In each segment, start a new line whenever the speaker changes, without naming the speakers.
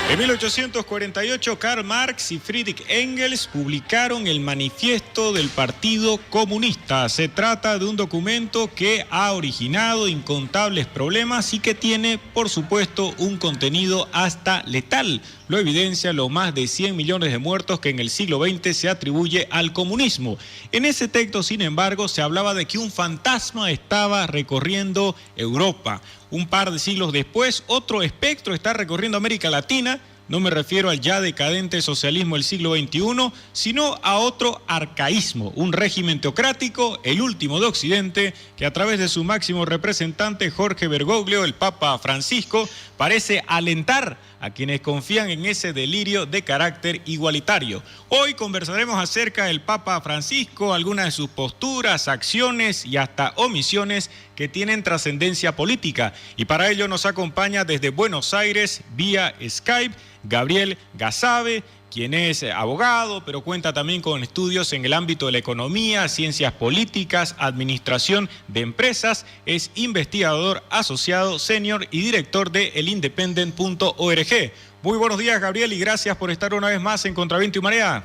En 1848, Karl Marx y Friedrich Engels publicaron el Manifiesto del Partido Comunista. Se trata de un documento que ha originado incontables problemas y que tiene, por supuesto, un contenido hasta letal. Lo evidencia los más de 100 millones de muertos que en el siglo XX se atribuye al comunismo. En ese texto, sin embargo, se hablaba de que un fantasma estaba recorriendo Europa. Un par de siglos después, otro espectro está recorriendo América Latina. No me refiero al ya decadente socialismo del siglo XXI, sino a otro arcaísmo, un régimen teocrático, el último de Occidente, que a través de su máximo representante, Jorge Bergoglio, el Papa Francisco, parece alentar a quienes confían en ese delirio de carácter igualitario. Hoy conversaremos acerca del Papa Francisco, algunas de sus posturas, acciones y hasta omisiones que tienen trascendencia política. Y para ello nos acompaña desde Buenos Aires, vía Skype, Gabriel Gasabe, quien es abogado, pero cuenta también con estudios en el ámbito de la economía, ciencias políticas, administración de empresas, es investigador asociado senior y director de elindependent.org. Muy buenos días, Gabriel, y gracias por estar una vez más en Contraviento y Marea.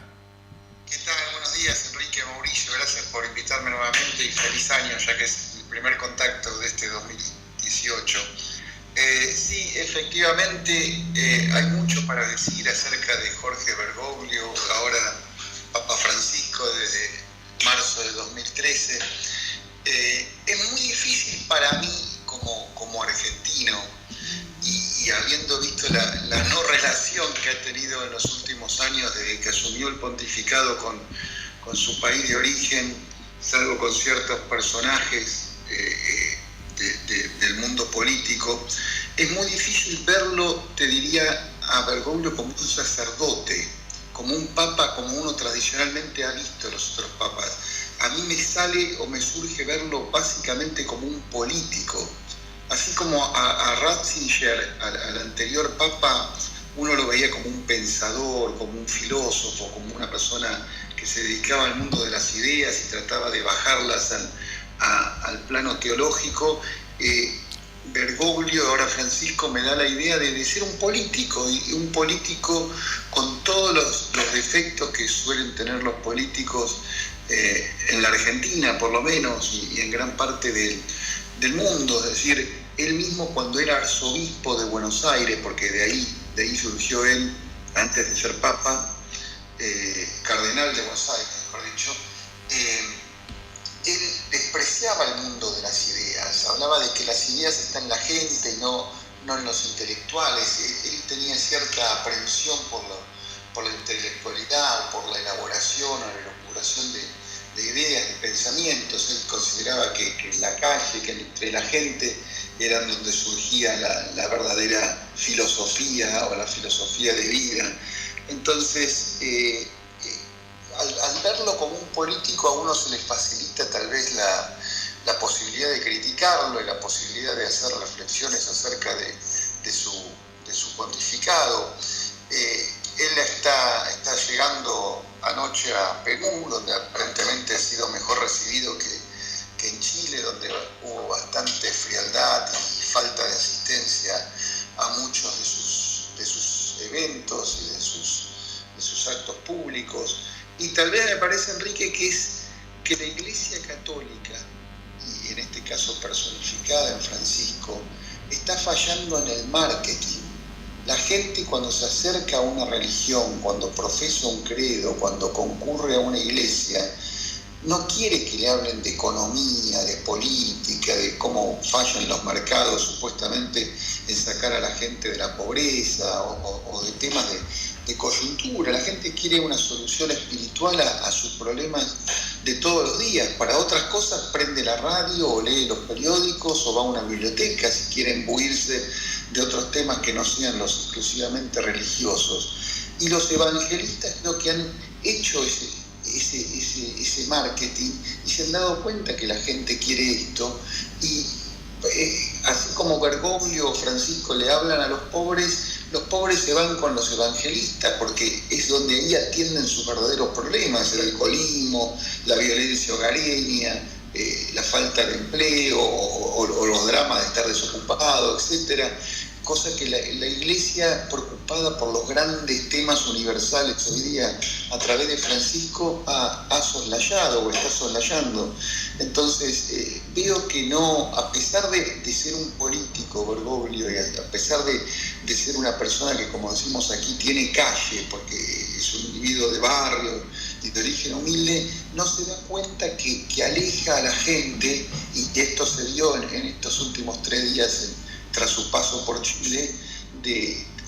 ¿Qué tal? Buenos días, Enrique, Mauricio, gracias por invitarme nuevamente y feliz año, ya que es el primer contacto de este 2018. Sí, efectivamente, hay mucho para decir acerca de Jorge Bergoglio, ahora Papa Francisco desde marzo de 2013. Es muy difícil para mí como argentino y habiendo visto la no relación que ha tenido en los últimos años desde que asumió el pontificado con su país de origen, salvo con ciertos personajes del mundo político, es muy difícil verlo, te diría, a Bergoglio como un sacerdote, como un papa, como uno tradicionalmente ha visto a los otros papas. A mí me sale o me surge verlo básicamente como un político. Así como a Ratzinger, al anterior papa, uno lo veía como un pensador, como un filósofo, como una persona que se dedicaba al mundo de las ideas y trataba de bajarlas al plano teológico. Bergoglio, ahora Francisco, me da la idea de ser un político, y un político con todos los defectos que suelen tener los políticos en la Argentina, por lo menos, y en gran parte del mundo. Es decir, él mismo cuando era arzobispo de Buenos Aires, porque de ahí surgió él, antes de ser papa, cardenal de Buenos Aires, mejor dicho, él despreciaba el mundo de las ideas, hablaba de que las ideas están en la gente y no en los intelectuales. Él tenía cierta aprensión por la intelectualidad, por la elaboración o la elaboración de ideas, de pensamientos. Él consideraba que en la calle, que entre la gente, eran donde surgía la verdadera filosofía o la filosofía de vida. Entonces, al verlo como un político, a uno se le facilita tal vez la posibilidad de criticarlo y la posibilidad de hacer reflexiones acerca de su pontificado. Él está llegando anoche a Perú, donde aparentemente ha sido mejor recibido que en Chile, donde hubo bastante frialdad y falta de asistencia a muchos de sus eventos y de sus actos públicos. Y tal vez me parece, Enrique, que la Iglesia Católica, y en este caso personificada en Francisco, está fallando en el marketing. La gente, cuando se acerca a una religión, cuando profesa un credo, cuando concurre a una iglesia, no quiere que le hablen de economía, de política, de cómo fallan los mercados supuestamente en sacar a la gente de la pobreza o de temas de coyuntura. La gente quiere una solución espiritual a sus problemas de todos los días. Para otras cosas prende la radio o lee los periódicos o va a una biblioteca si quiere imbuirse de otros temas que no sean los exclusivamente religiosos. Y los evangelistas creo que han hecho ese marketing y se han dado cuenta que la gente quiere esto, y así como Bergoglio o Francisco le hablan a los pobres se van con los evangelistas, porque es donde ahí atienden sus verdaderos problemas: el alcoholismo, la violencia hogareña, la falta de empleo o los dramas de estar desocupado, etc. cosa que la Iglesia, preocupada por los grandes temas universales hoy día, a través de Francisco, ha soslayado o está soslayando. Entonces, veo que no, a pesar de ser un político, Bergoglio, y a pesar de ser una persona que, como decimos aquí, tiene calle, porque es un individuo de barrio y de origen humilde, no se da cuenta que aleja a la gente, y esto se vio en estos últimos 3 días tras su paso por Chile,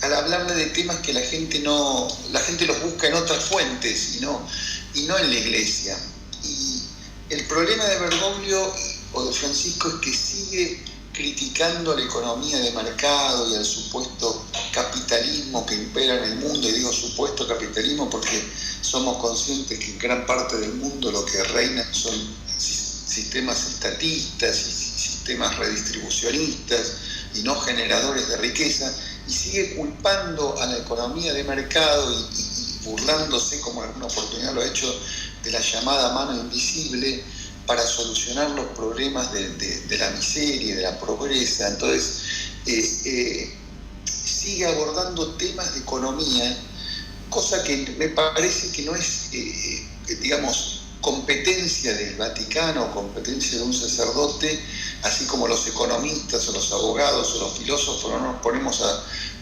al hablarle de temas que la gente los busca en otras fuentes y no en la Iglesia. Y el problema de Bergoglio o de Francisco es que sigue criticando la economía de mercado y al supuesto capitalismo que impera en el mundo, y digo supuesto capitalismo porque somos conscientes que en gran parte del mundo lo que reina son sistemas estatistas y sistemas redistribucionistas y no generadores de riqueza, y sigue culpando a la economía de mercado y burlándose, como en alguna oportunidad lo ha hecho, de la llamada mano invisible para solucionar los problemas de la miseria y de la pobreza. Entonces, sigue abordando temas de economía, cosa que me parece que no es, digamos, competencia del Vaticano, competencia de un sacerdote, así como los economistas o los abogados o los filósofos no nos ponemos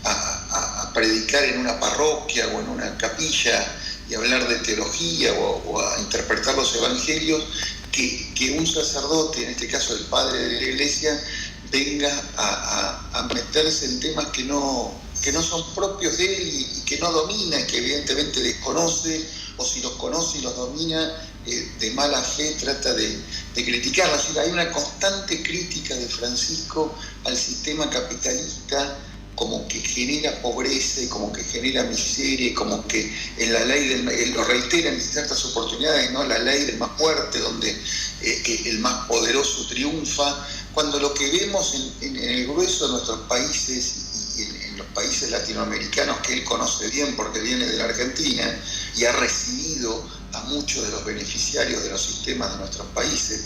a predicar en una parroquia o en una capilla y hablar de teología o a interpretar los evangelios, que un sacerdote, en este caso el padre de la Iglesia, venga a meterse en temas que no son propios de él y que no domina, que evidentemente desconoce, o si los conoce y los domina, de mala fe trata de criticarlos. Es decir, hay una constante crítica de Francisco al sistema capitalista, como que genera pobreza y como que genera miseria, y como que en la ley lo reiteran en ciertas oportunidades, ¿no? La ley del más fuerte, donde el más poderoso triunfa, cuando lo que vemos en el grueso de nuestros países y en los países latinoamericanos que él conoce bien porque viene de la Argentina y ha recibido a muchos de los beneficiarios de los sistemas de nuestros países,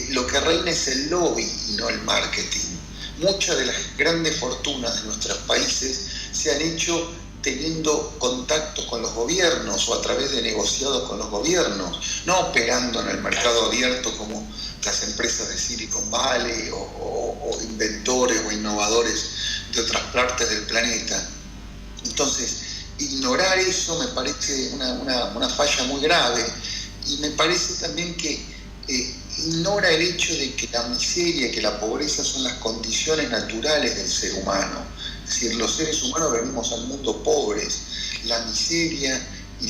lo que reina es el lobby y no el marketing. Muchas de las grandes fortunas de nuestros países se han hecho teniendo contactos con los gobiernos o a través de negociados con los gobiernos, no operando en el mercado abierto como las empresas de Silicon Valley o inventores o innovadores de otras partes del planeta. Entonces, ignorar eso me parece una falla muy grave, y me parece también que ignora el hecho de que la miseria, que la pobreza son las condiciones naturales del ser humano. Es decir, los seres humanos venimos al mundo pobres. La miseria y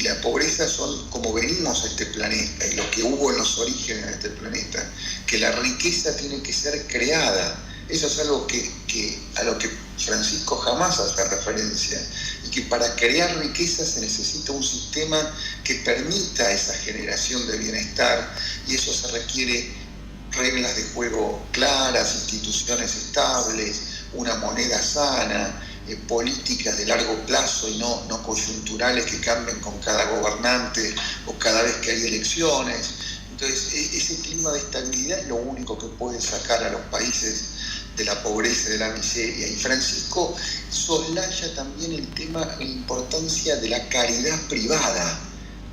la pobreza son como venimos a este planeta y lo que hubo en los orígenes de este planeta, que la riqueza tiene que ser creada. Eso es algo a lo que Francisco jamás hace referencia, y que para crear riqueza se necesita un sistema que permita esa generación de bienestar, y eso se requiere reglas de juego claras, instituciones estables, una moneda sana, políticas de largo plazo y no coyunturales que cambien con cada gobernante o cada vez que hay elecciones. Entonces, ese clima de estabilidad es lo único que puede sacar a los países de la pobreza y de la miseria. Y Francisco soslaya también el tema, la importancia de la caridad privada.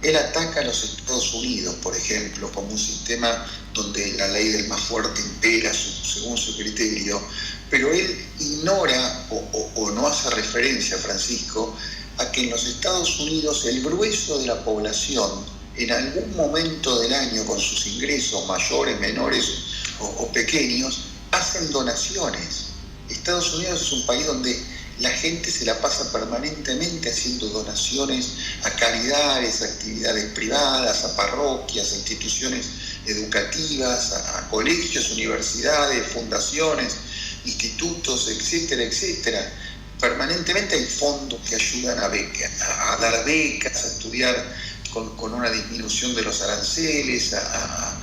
Él ataca a los Estados Unidos, por ejemplo, como un sistema donde la ley del más fuerte impera según su criterio, pero él ignora o no hace referencia, Francisco, a que en los Estados Unidos el grueso de la población en algún momento del año, con sus ingresos mayores, menores o pequeños, hacen donaciones. Estados Unidos es un país donde la gente se la pasa permanentemente haciendo donaciones a caridades, a actividades privadas, a parroquias, a instituciones educativas, a colegios, universidades, fundaciones, institutos, etcétera, etcétera. Permanentemente hay fondos que ayudan a dar becas, a estudiar con una disminución de los aranceles, a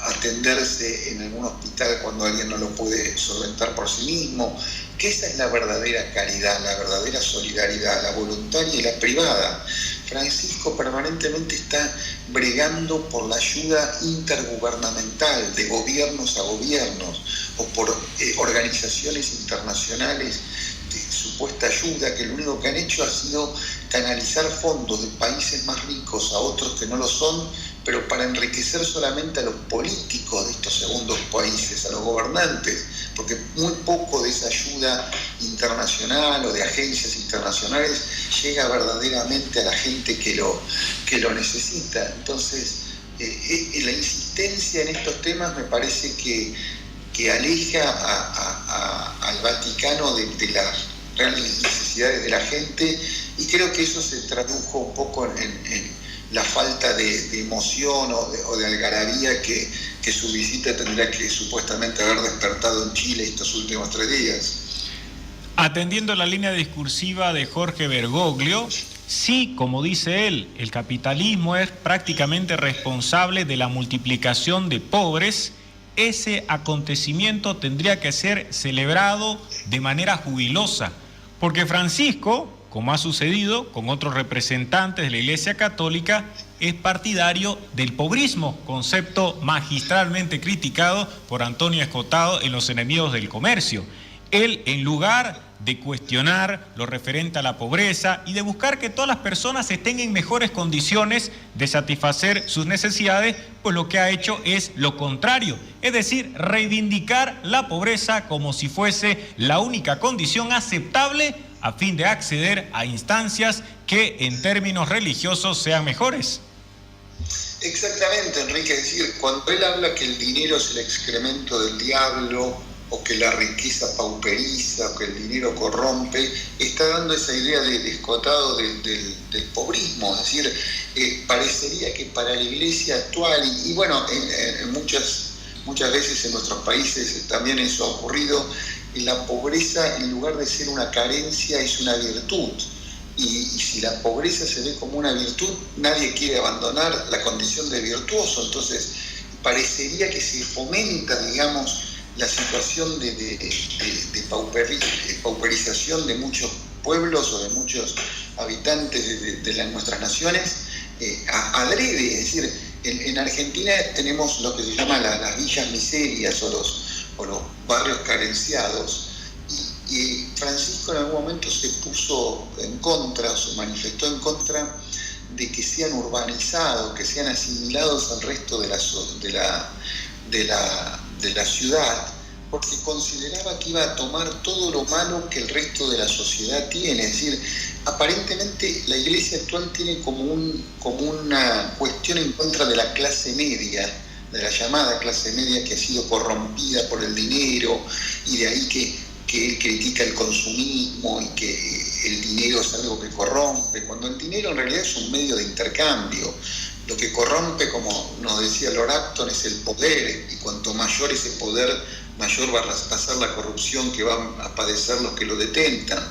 atenderse en algún hospital cuando alguien no lo puede solventar por sí mismo, que esa es la verdadera caridad, la verdadera solidaridad, la voluntaria y la privada. Francisco permanentemente está bregando por la ayuda intergubernamental, de gobiernos a gobiernos, o por organizaciones internacionales de supuesta ayuda, que lo único que han hecho ha sido canalizar fondos de países más ricos a otros que no lo son, pero para enriquecer solamente a los políticos de estos segundos países, a los gobernantes, porque muy poco de esa ayuda internacional o de agencias internacionales llega verdaderamente a la gente que lo necesita. Entonces, la insistencia en estos temas me parece que aleja al Vaticano de las reales necesidades de la gente, y creo que eso se tradujo un poco en la falta de emoción o de algarabía que su visita tendría que supuestamente haber despertado en Chile estos últimos 3 días.
Atendiendo la línea discursiva de Jorge Bergoglio, sí, como dice él, el capitalismo es prácticamente responsable de la multiplicación de pobres. Ese acontecimiento tendría que ser celebrado de manera jubilosa, porque Francisco, como ha sucedido con otros representantes de la Iglesia Católica, es partidario del pobrismo, concepto magistralmente criticado por Antonio Escotado en Los Enemigos del Comercio. Él, en lugar de cuestionar lo referente a la pobreza y de buscar que todas las personas estén en mejores condiciones de satisfacer sus necesidades, pues lo que ha hecho es lo contrario, es decir, reivindicar la pobreza como si fuese la única condición aceptable a fin de acceder a instancias que en términos religiosos sean mejores.
Exactamente, Enrique, es decir, cuando él habla que el dinero es el excremento del diablo, o que la riqueza pauperiza, o que el dinero corrompe, está dando esa idea de Escotado del pobrismo. Es decir, parecería que para la Iglesia actual, y bueno, muchas veces en nuestros países también eso ha ocurrido, la pobreza, en lugar de ser una carencia, es una virtud. Y si la pobreza se ve como una virtud, nadie quiere abandonar la condición de virtuoso. Entonces, parecería que se fomenta, digamos, la situación de pauperización de muchos pueblos o de muchos habitantes de nuestras naciones, adrede. Es decir, en Argentina tenemos lo que se llama las villas miserias o los barrios carenciados, y Francisco en algún momento se puso en contra, o se manifestó en contra de que sean urbanizados, que sean asimilados al resto de la ciudad, porque consideraba que iba a tomar todo lo malo que el resto de la sociedad tiene. Es decir, aparentemente la Iglesia actual tiene como una cuestión en contra de la clase media, de la llamada clase media, que ha sido corrompida por el dinero, y de ahí que él critica el consumismo y que el dinero es algo que corrompe, cuando el dinero en realidad es un medio de intercambio. Lo que corrompe, como nos decía Lord Acton, es el poder, y cuanto mayor ese poder, mayor va a ser la corrupción que van a padecer los que lo detentan.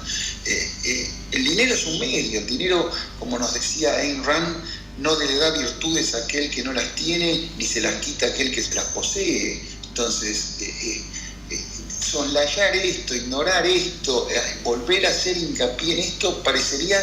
El dinero es un medio, el dinero, como nos decía Ayn Rand, no le da virtudes a aquel que no las tiene, ni se las quita a aquel que se las posee. Entonces, soslayar esto, ignorar esto, volver a hacer hincapié en esto, parecería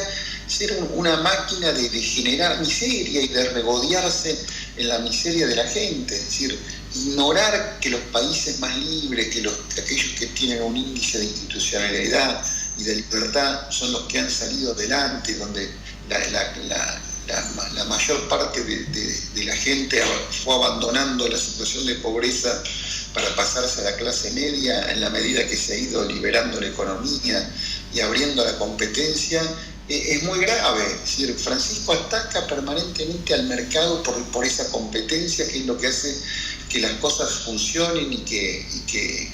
ser una máquina de generar miseria y de regodearse en la miseria de la gente. Es decir, ignorar que los países más libres, aquellos que tienen un índice de institucionalidad y de libertad, son los que han salido adelante, donde la mayor parte de la gente fue abandonando la situación de pobreza para pasarse a la clase media en la medida que se ha ido liberando la economía y abriendo la competencia. Es muy grave. Es decir, Francisco ataca permanentemente al mercado por esa competencia, que es lo que hace que las cosas funcionen y que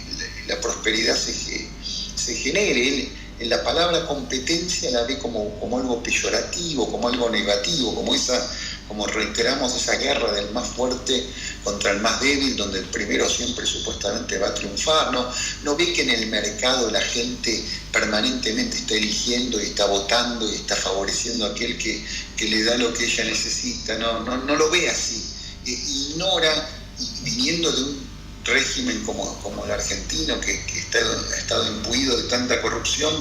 la prosperidad se genere. Él, en la palabra competencia, la ve como algo peyorativo, como algo negativo, como reiteramos, esa guerra del más fuerte contra el más débil, donde el primero siempre supuestamente va a triunfar. No ve que en el mercado la gente permanentemente está eligiendo y está votando y está favoreciendo a aquel que le da lo que ella necesita. No lo ve así. Ignora, y viniendo de un régimen como el argentino, que ha estado imbuido de tanta corrupción,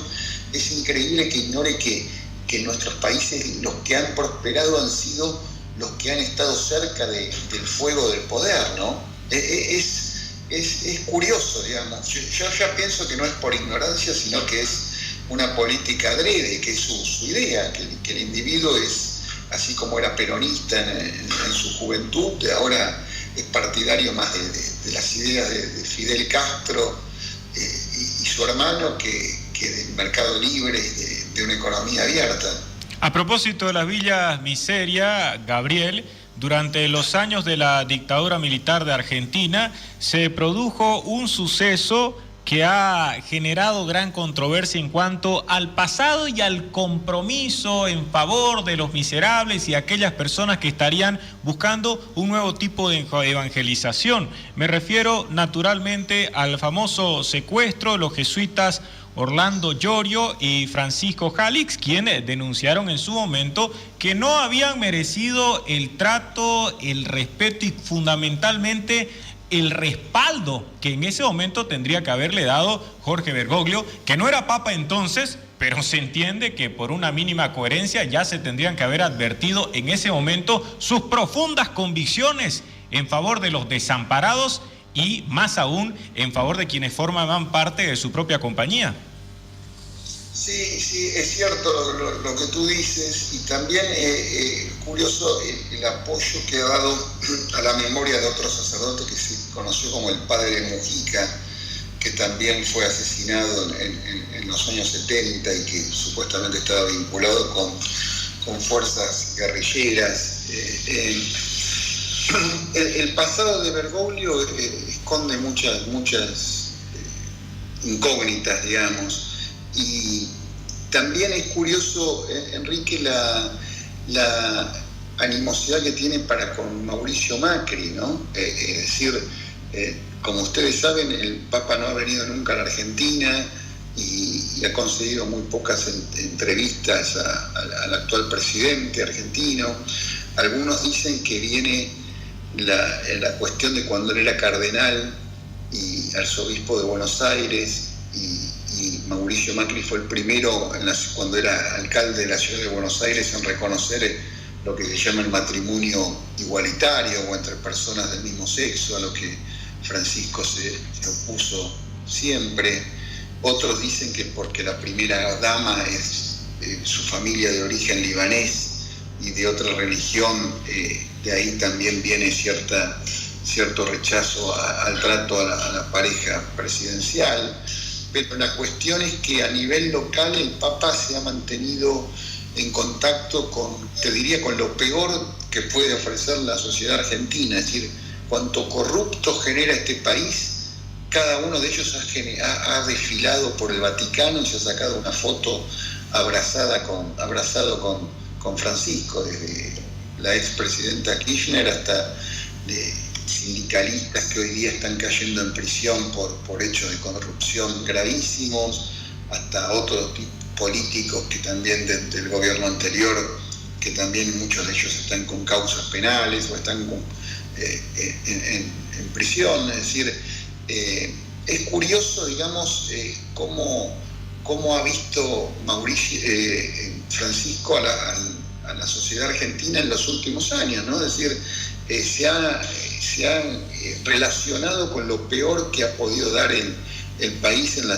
es increíble que ignore que en nuestros países los que han prosperado han sido los que han estado cerca del fuego del poder, ¿no? Es es curioso, digamos. Yo ya pienso que no es por ignorancia, sino que es una política adrede, que es su idea, que el individuo es, así como era peronista en su juventud, ahora es partidario más de las ideas de Fidel Castro y su hermano que del mercado libre y de una economía abierta.
A propósito de las villas miseria, Gabriel, durante los años de la dictadura militar de Argentina se produjo un suceso que ha generado gran controversia en cuanto al pasado y al compromiso en favor de los miserables y aquellas personas que estarían buscando un nuevo tipo de evangelización. Me refiero naturalmente al famoso secuestro de los jesuitas Orlando Llorio y Francisco Jalix, quienes denunciaron en su momento que no habían merecido el trato, el respeto y fundamentalmente el respaldo que en ese momento tendría que haberle dado Jorge Bergoglio, que no era papa entonces, pero se entiende que por una mínima coherencia ya se tendrían que haber advertido en ese momento sus profundas convicciones en favor de los desamparados y más aún en favor de quienes formaban parte de su propia compañía.
Sí, es cierto lo que tú dices, y también curioso el apoyo que ha dado a la memoria de otro sacerdote que se conoció como el padre Mujica, que también fue asesinado en los años 70 y que supuestamente estaba vinculado con fuerzas guerrilleras. El pasado de Bergoglio esconde muchas incógnitas, digamos. Y también es curioso, Enrique, la animosidad que tiene para con Mauricio Macri, ¿no? Es decir, como ustedes saben, el Papa no ha venido nunca a la Argentina y ha concedido muy pocas entrevistas al actual presidente argentino. Algunos dicen que viene la cuestión de cuando él era cardenal y arzobispo de Buenos Aires, y Mauricio Macri fue el primero, cuando era alcalde de la ciudad de Buenos Aires, en reconocer lo que se llama el matrimonio igualitario o entre personas del mismo sexo, a lo que Francisco se opuso siempre. Otros dicen que porque la primera dama es su familia de origen libanés y de otra religión, de ahí también viene cierto rechazo al trato a la pareja presidencial. Pero la cuestión es que a nivel local el Papa se ha mantenido en contacto te diría, con lo peor que puede ofrecer la sociedad argentina. Es decir, cuanto corrupto genera este país, cada uno de ellos ha desfilado por el Vaticano y se ha sacado una foto abrazado con Francisco, desde la expresidenta Kirchner hasta sindicalistas que hoy día están cayendo en prisión por hechos de corrupción gravísimos, hasta otros políticos que también del gobierno anterior, que también muchos de ellos están con causas penales o están en prisión. Es decir, es curioso, digamos, cómo ha visto Francisco a la sociedad argentina en los últimos años, ¿no? Es decir, se ha relacionado con lo peor que ha podido dar el país en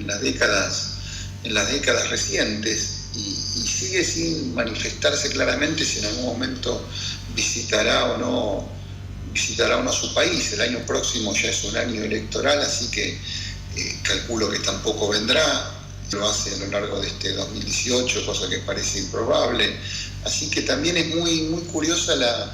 las décadas recientes, y sigue sin manifestarse claramente si en algún momento visitará o no su país. El año próximo ya es un año electoral, así que calculo que tampoco vendrá. Lo hace a lo largo de este 2018, cosa que parece improbable. Así que también es muy, muy curiosa la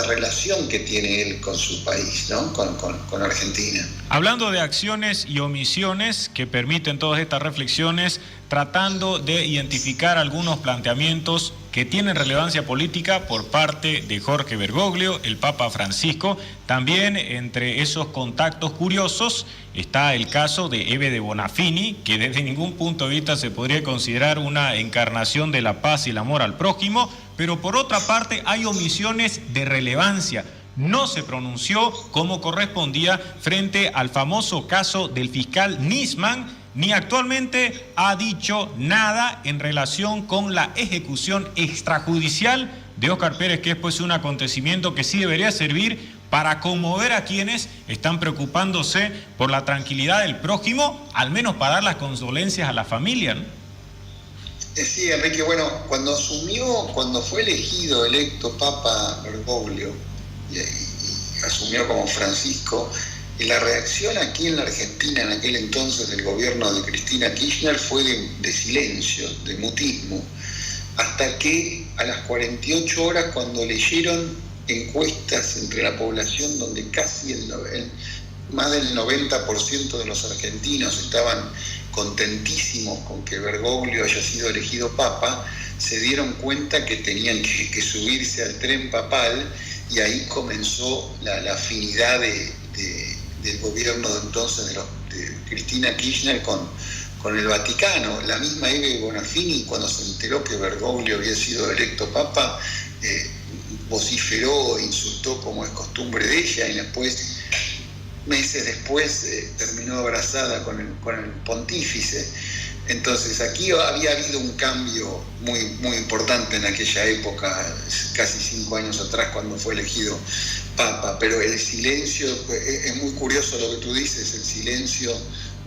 relación que tiene él con su país, ¿no? Con Argentina.
Hablando de acciones y omisiones que permiten todas estas reflexiones, tratando de identificar algunos planteamientos que tienen relevancia política por parte de Jorge Bergoglio, el Papa Francisco. También entre esos contactos curiosos está el caso de Eve de Bonafini, que desde ningún punto de vista se podría considerar una encarnación de la paz y el amor al prójimo, pero por otra parte hay omisiones de relevancia. No se pronunció como correspondía frente al famoso caso del fiscal Nisman, ni actualmente ha dicho nada en relación con la ejecución extrajudicial de Óscar Pérez, que es pues un acontecimiento que sí debería servir para conmover a quienes están preocupándose por la tranquilidad del prójimo, al menos para dar las condolencias a la familia, ¿no?
Sí, Enrique, bueno, cuando fue electo Papa Bergoglio y asumió como Francisco, la reacción aquí en la Argentina en aquel entonces del gobierno de Cristina Kirchner fue de silencio, de mutismo, hasta que a las 48 horas, cuando leyeron encuestas entre la población donde casi más del 90% de los argentinos estaban contentísimos con que Bergoglio haya sido elegido papa, se dieron cuenta que tenían que subirse al tren papal, y ahí comenzó la afinidad del gobierno de entonces de Cristina Kirchner con el Vaticano. La misma Eve Bonafini, cuando se enteró que Bergoglio había sido electo papa, vociferó, insultó como es costumbre de ella, y después, meses después, terminó abrazada con el pontífice. Entonces aquí había habido un cambio muy, muy importante en aquella época, casi 5 años atrás, cuando fue elegido papa, pero el silencio, es muy curioso lo que tú dices, el silencio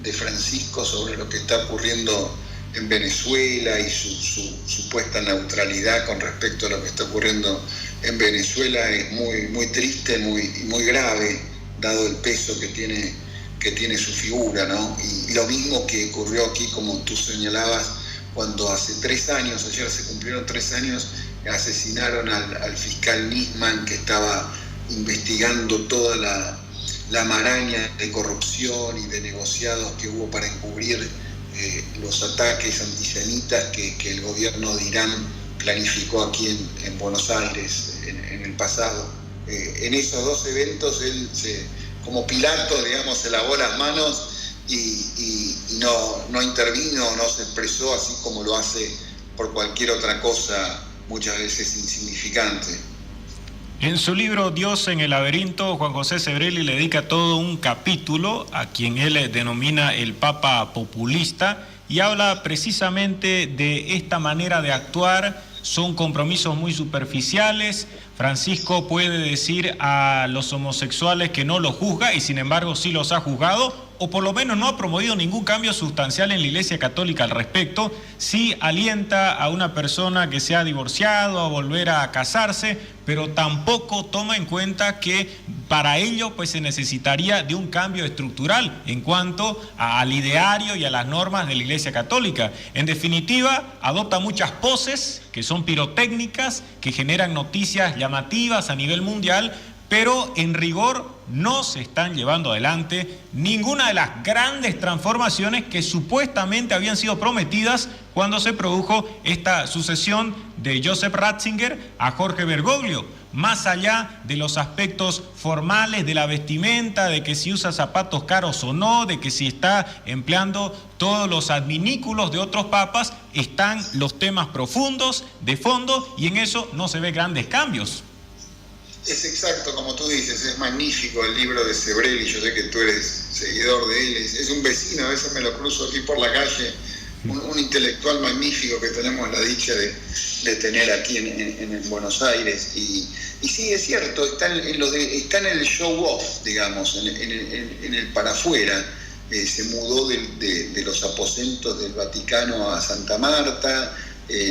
de Francisco sobre lo que está ocurriendo en Venezuela y su supuesta neutralidad con respecto a lo que está ocurriendo en Venezuela es muy, muy triste, muy grave, dado el peso que tiene su figura, ¿no? Y lo mismo que ocurrió aquí, como tú señalabas, cuando hace 3 años, ayer se cumplieron 3 años, asesinaron al fiscal Nisman, que estaba investigando toda la maraña de corrupción y de negociados que hubo para encubrir los ataques antisemitas que el gobierno de Irán planificó aquí en Buenos Aires en el pasado. En esos 2 eventos él como Pilato, digamos, se lavó las manos y no intervino, no se expresó, así como lo hace por cualquier otra cosa, muchas veces insignificante.
En su libro Dios en el laberinto, Juan José Sebrelli le dedica todo un capítulo a quien él denomina el Papa populista, y habla precisamente de esta manera de actuar. Son compromisos muy superficiales. Francisco puede decir a los homosexuales que no los juzga, y sin embargo sí los ha juzgado, o por lo menos no ha promovido ningún cambio sustancial en la Iglesia Católica al respecto. Sí alienta a una persona que se ha divorciado a volver a casarse, pero tampoco toma en cuenta que para ello pues se necesitaría de un cambio estructural en cuanto al ideario y a las normas de la Iglesia Católica. En definitiva, adopta muchas poses que son pirotécnicas, que generan noticias llamativas a nivel mundial, pero en rigor no se están llevando adelante ninguna de las grandes transformaciones que supuestamente habían sido prometidas cuando se produjo esta sucesión de Joseph Ratzinger a Jorge Bergoglio. Más allá de los aspectos formales de la vestimenta, de que si usa zapatos caros o no, de que si está empleando todos los adminículos de otros papas, están los temas profundos, de fondo, y en eso no se ve grandes cambios.
Es exacto, como tú dices, es magnífico el libro de Sebrelli. Yo sé que tú eres seguidor de él, es un vecino, a veces me lo cruzo aquí por la calle, un intelectual magnífico que tenemos la dicha de tener aquí en Buenos Aires. Y sí, es cierto, está en el show off, digamos, en el para afuera. Se mudó de los aposentos del Vaticano a Santa Marta,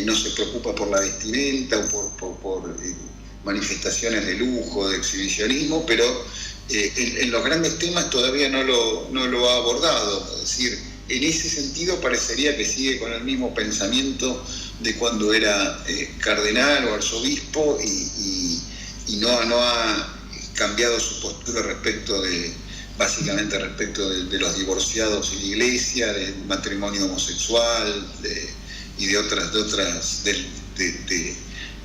no se preocupa por la vestimenta o por manifestaciones de lujo, de exhibicionismo, pero en los grandes temas todavía no lo ha abordado. Es decir, en ese sentido parecería que sigue con el mismo pensamiento de cuando era cardenal o arzobispo, y no ha cambiado su postura básicamente respecto de los divorciados y la iglesia, del matrimonio homosexual y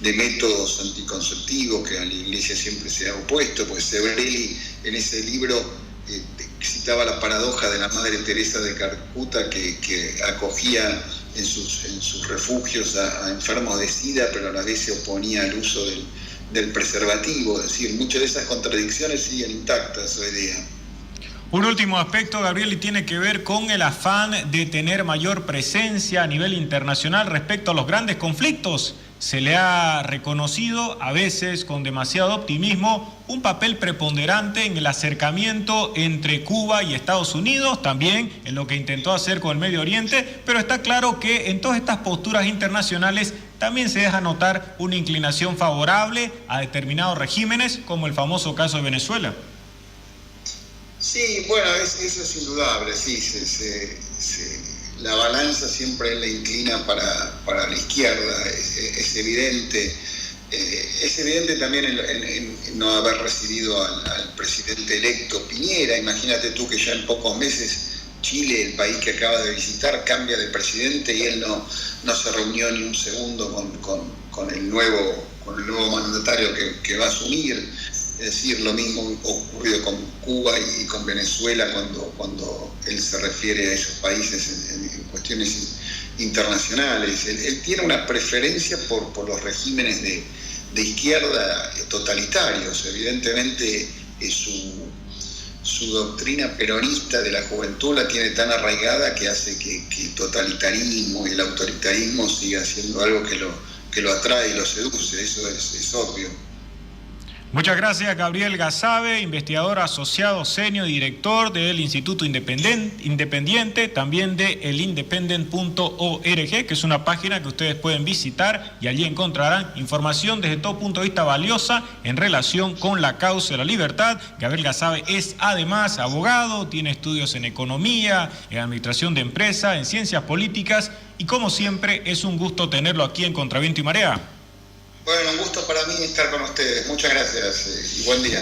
de métodos anticonceptivos que a la iglesia siempre se ha opuesto. Pues Sebrelli en ese libro citaba la paradoja de la Madre Teresa de Calcuta, que acogía en sus refugios a enfermos de SIDA, pero a la vez se oponía al uso del preservativo. Es decir, muchas de esas contradicciones siguen intactas hoy día.
Un último aspecto, Gabriel, y tiene que ver con el afán de tener mayor presencia a nivel internacional respecto a los grandes conflictos. se le ha reconocido, a veces con demasiado optimismo, un papel preponderante en el acercamiento entre Cuba y Estados Unidos, también en lo que intentó hacer con el Medio Oriente, pero está claro que en todas estas posturas internacionales también se deja notar una inclinación favorable a determinados regímenes, como el famoso caso de Venezuela.
Sí, bueno, eso es indudable, sí, la balanza siempre la inclina para la izquierda, es evidente. Es evidente también en no haber recibido al presidente electo Piñera. Imagínate tú que ya en pocos meses Chile, el país que acaba de visitar, cambia de presidente y él no se reunió ni un segundo con el nuevo mandatario que va a asumir. Es decir, lo mismo ocurrido con Cuba y con Venezuela cuando él se refiere a esos países en cuestiones internacionales. Él tiene una preferencia por los regímenes de izquierda totalitarios. Evidentemente su doctrina peronista de la juventud la tiene tan arraigada que hace que el totalitarismo y el autoritarismo siga siendo algo que lo atrae y lo seduce. Eso es obvio.
Muchas gracias, Gabriel Gasabe, investigador asociado senior y director del Instituto Independiente, también de elindependent.org, que es una página que ustedes pueden visitar y allí encontrarán información desde todo punto de vista valiosa en relación con la causa de la libertad. Gabriel Gasabe es además abogado, tiene estudios en economía, en administración de empresas, en ciencias políticas y como siempre es un gusto tenerlo aquí en Contra Viento y Marea.
Bueno, un gusto para mí estar con ustedes. Muchas gracias y buen día.